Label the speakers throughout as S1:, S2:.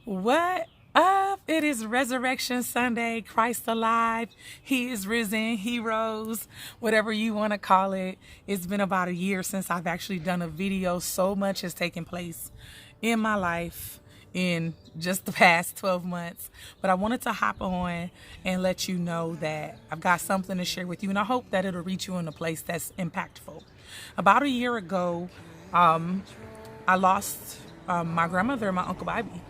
S1: What up? It is Resurrection Sunday. Christ alive. He is risen. He rose. Whatever you want to call it. It's been about a year since I've actually done a video. So much has taken place in my life in just the past 12 months. But I wanted to hop on and let you know that I've got something to share with you. And I hope that it'll reach you in a place that's impactful. About a year ago, I lost my grandmother and my Uncle Bobby.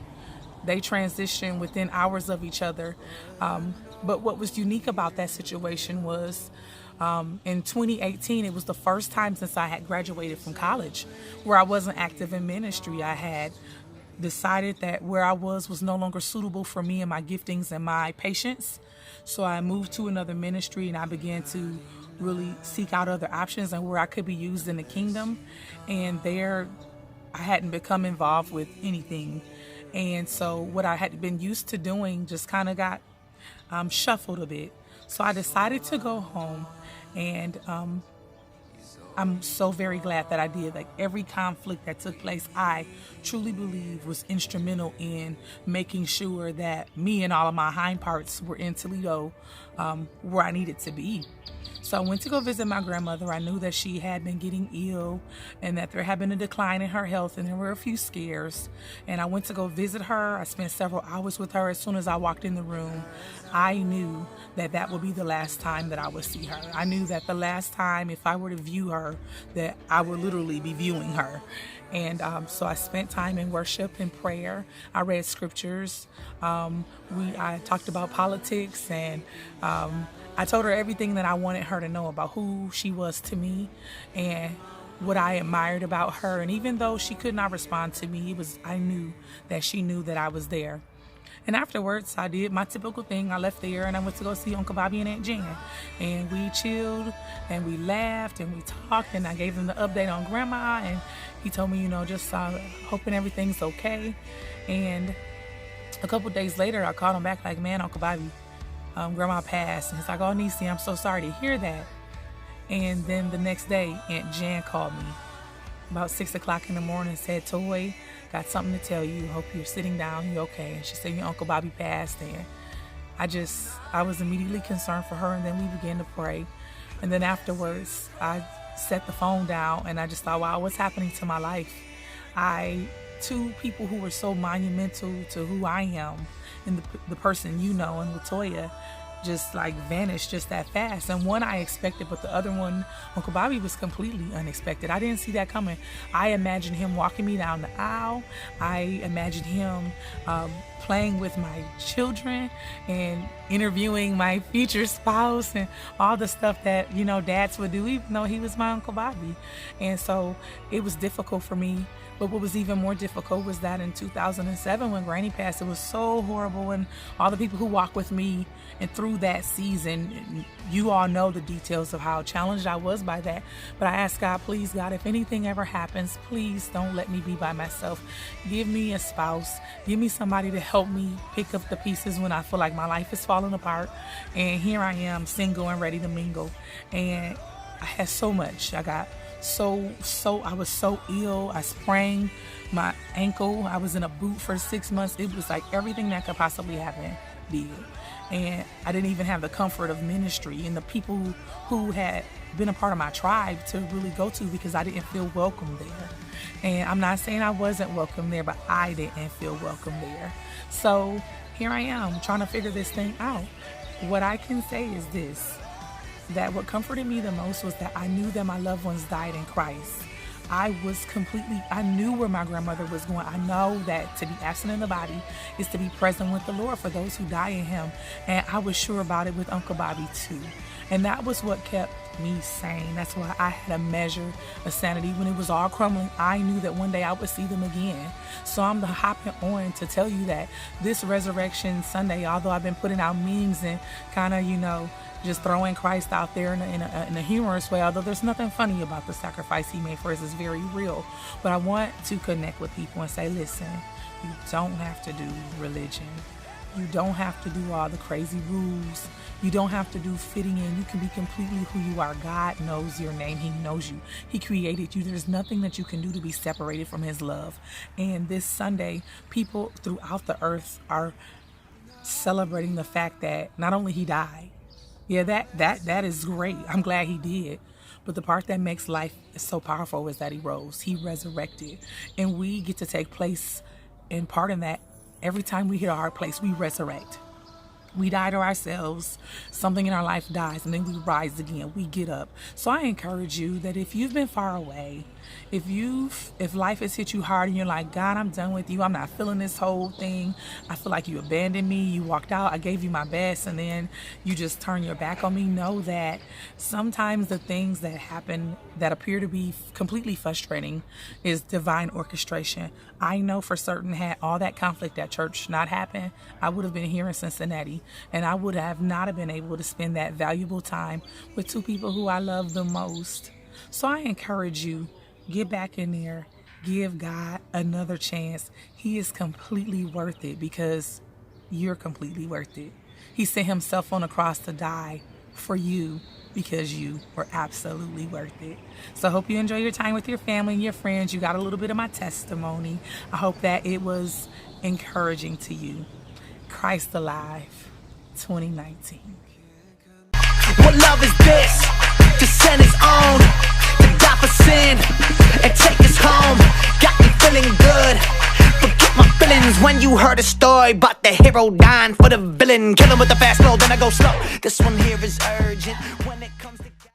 S1: They transitioned within hours of each other. But what was unique about that situation was in 2018, it was the first time since I had graduated from college where I wasn't active in ministry. I had decided that where I was no longer suitable for me and my giftings and my patience. So I moved to another ministry and I began to really seek out other options and where I could be used in the kingdom. And there, I hadn't become involved with anything. And so what I had been used to doing just kind of got shuffled a bit. So I decided to go home, and I'm so very glad that I did. Like, every conflict that took place, I truly believe was instrumental in making sure that me and all of my hind parts were in Toledo, where I needed to be. So I went to go visit my grandmother. I knew that she had been getting ill and that there had been a decline in her health and there were a few scares. And I went to go visit her. I spent several hours with her. As soon as I walked in the room, I knew that that would be the last time that I would see her. I knew that the last time, if I were to view her, that I would literally be viewing her. And so I spent time in worship and prayer. I read scriptures. I talked about politics, and I told her everything that I wanted her to know about who she was to me and what I admired about her. And even though she could not respond to me, I knew that she knew that I was there. And afterwards, I did my typical thing. I left there and I went to go see Uncle Bobby and Aunt Jan. And we chilled and we laughed and we talked, and I gave him the update on Grandma, and he told me, just hoping everything's okay. And a couple days later, I called him back like, man, Uncle Bobby, Grandma passed. And he's like, oh, Niecy, I'm so sorry to hear that. And then the next day, Aunt Jan called me about 6 o'clock in the morning and said, Toy, got something to tell you. Hope you're sitting down. You okay? And she said, your Uncle Bobby passed. And I was immediately concerned for her. And then we began to pray. And then afterwards, I set the phone down and I just thought, wow, what's happening to my life? Two people who were so monumental to who I am and the person and Latoya, just like vanished just that fast. And one I expected, but the other one, Uncle Bobby, was completely unexpected. I didn't see that coming. I imagined him walking me down the aisle. I imagined him playing with my children and interviewing my future spouse and all the stuff that, dads would do, even though he was my Uncle Bobby. And so it was difficult for me. But what was even more difficult was that in 2007, when Granny passed, it was so horrible. And all the people who walked with me and through that season, you all know the details of how challenged I was by that. But I asked God, please, God, if anything ever happens, please don't let me be by myself. Give me a spouse. Give me somebody to help me pick up the pieces when I feel like my life is falling apart. And here I am, single and ready to mingle. And I had so much. I got I was so ill. I sprained my ankle. I was in a boot for 6 months. It was like everything that could possibly happen did. And I didn't even have the comfort of ministry and the people who had been a part of my tribe to really go to, because I didn't feel welcome there. And I'm not saying I wasn't welcome there, but I didn't feel welcome there. So here I am trying to figure this thing out. What I can say is this, that what comforted me the most was that I knew that my loved ones died in Christ. I knew where my grandmother was going. I know that to be absent in the body is to be present with the Lord for those who die in Him. And I was sure about it with Uncle Bobby too. And that was what kept me sane. That's why I had a measure of sanity. When it was all crumbling, I knew that one day I would see them again. So I'm hopping on to tell you that this Resurrection Sunday, although I've been putting out memes and kind of, just throwing Christ out there in a humorous way, although there's nothing funny about the sacrifice He made for us. It's very real. But I want to connect with people and say, listen, you don't have to do religion. You don't have to do all the crazy rules. You don't have to do fitting in. You can be completely who you are. God knows your name. He knows you. He created you. There's nothing that you can do to be separated from his love. And this Sunday, people throughout the earth are celebrating the fact that not only he died, yeah, that is great. I'm glad he did. But the part that makes life so powerful is that he rose. He resurrected. And we get to take place and part in that. Every time we hit a hard place, we resurrect. We die to ourselves. Something in our life dies, and then we rise again. We get up. So I encourage you that if you've been far away, if life has hit you hard and you're like, God, I'm done with you. I'm not feeling this whole thing. I feel like you abandoned me. You walked out. I gave you my best, and then you just turn your back on me. Know that sometimes the things that happen that appear to be completely frustrating is divine orchestration. I know for certain, had all that conflict at church not happened, I would have been here in Cincinnati, and I would have not have been able to spend that valuable time with two people who I love the most. So I encourage you, get back in there, give God another chance. He is completely worth it because you're completely worth it. He sent himself on the cross to die for you because you were absolutely worth it. So I hope you enjoy your time with your family and your friends. You got a little bit of my testimony. I hope that it was encouraging to you. Christ Alive 2019.
S2: What love is this? To send his own, to die for sin and take us home. Got me feeling good. Forget my feelings when you heard a story about the hero dying for the villain. Kill him with the fast flow, then I go slow. This one here is urgent when it comes to